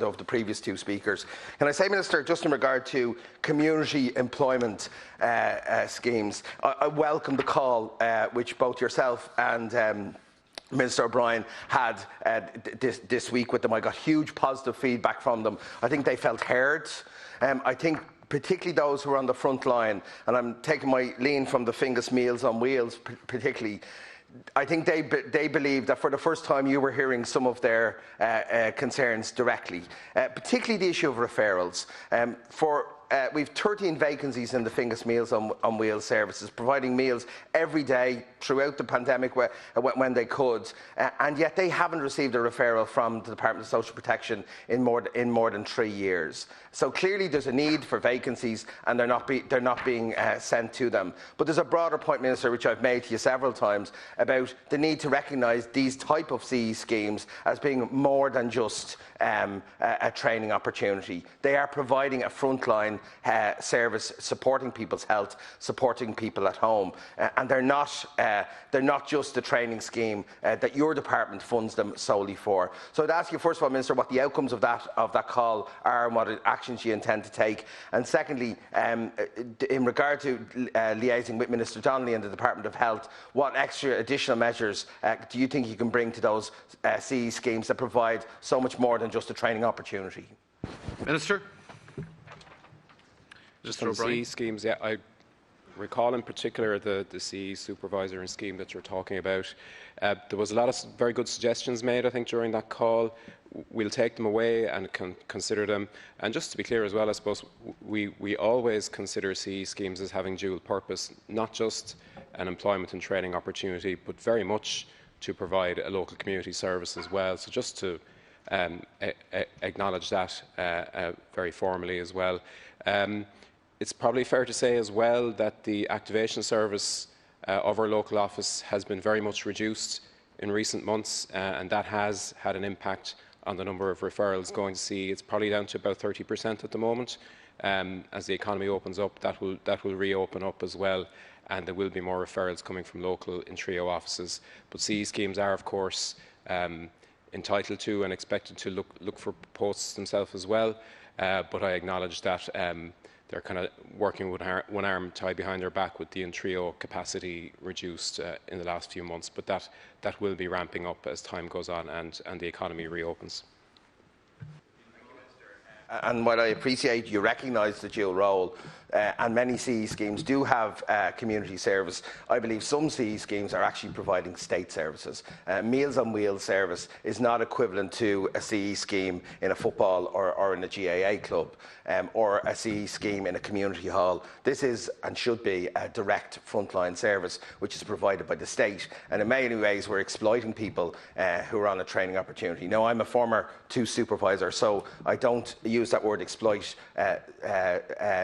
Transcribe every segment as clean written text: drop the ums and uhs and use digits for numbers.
of the previous two speakers. Can I say, Minister, just in regard to community employment schemes, I welcome the call which both yourself and Minister O'Brien had this week with them. I got huge positive feedback from them. I think they felt heard. I think particularly those who are on the front line, and I'm taking my lean from the Fingers Meals on Wheels particularly, I think they believe that for the first time you were hearing some of their concerns directly, particularly the issue of referrals. We've 13 vacancies in the Fingers Meals on Wheels services, providing meals every day throughout the pandemic when they could, and yet they haven't received a referral from the Department of Social Protection in more than 3 years. So clearly there's a need for vacancies, and they're not being sent to them. But there's a broader point, Minister, which I've made to you several times, about the need to recognise these type of CE schemes as being more than just a training opportunity. They are providing a frontline service, supporting people's health, supporting people at home, and they're not just a training scheme that your department funds them solely for. So I'd ask you, first of all, Minister, what the outcomes of that call are and what actions you intend to take, and secondly, in regard to liaising with Minister Donnelly and the Department of Health, what extra additional measures do you think you can bring to those CE schemes that provide so much more than just a training opportunity? Minister. Just on CE schemes, yeah, I recall in particular the CE supervisor and scheme that you're talking about. There was a lot of very good suggestions made, I think, during that call. We'll take them away and consider them. And just to be clear as well, I suppose we always consider CE schemes as having dual purpose, not just an employment and training opportunity, but very much to provide a local community service as well. So just to acknowledge that very formally as well. It's probably fair to say as well that the activation service of our local office has been very much reduced in recent months, and that has had an impact on the number of referrals going to CE. It's probably down to about 30% at the moment. As the economy opens up, that will reopen up as well, and there will be more referrals coming from local in trio offices. But CE schemes are, of course, entitled to and expected to look for posts themselves as well. But I acknowledge that they're kind of working with one arm tied behind their back with the in-trio capacity reduced in the last few months. But that will be ramping up as time goes on and the economy reopens. And while I appreciate you recognise the dual role, and many CE schemes do have community service, I believe some CE schemes are actually providing state services. Meals on Wheels service is not equivalent to a CE scheme in a football or in a GAA club, or a CE scheme in a community hall. This is and should be a direct frontline service which is provided by the state, and in many ways we're exploiting people who are on a training opportunity. Now, I'm a former TUS supervisor, so I don't use that word exploit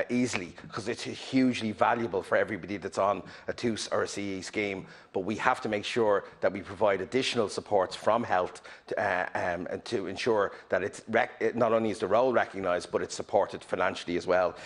easily, because it's hugely valuable for everybody that's on a TUS or a CE scheme. But we have to make sure that we provide additional supports from health to ensure that it's not only is the role recognised, but it's supported financially as well.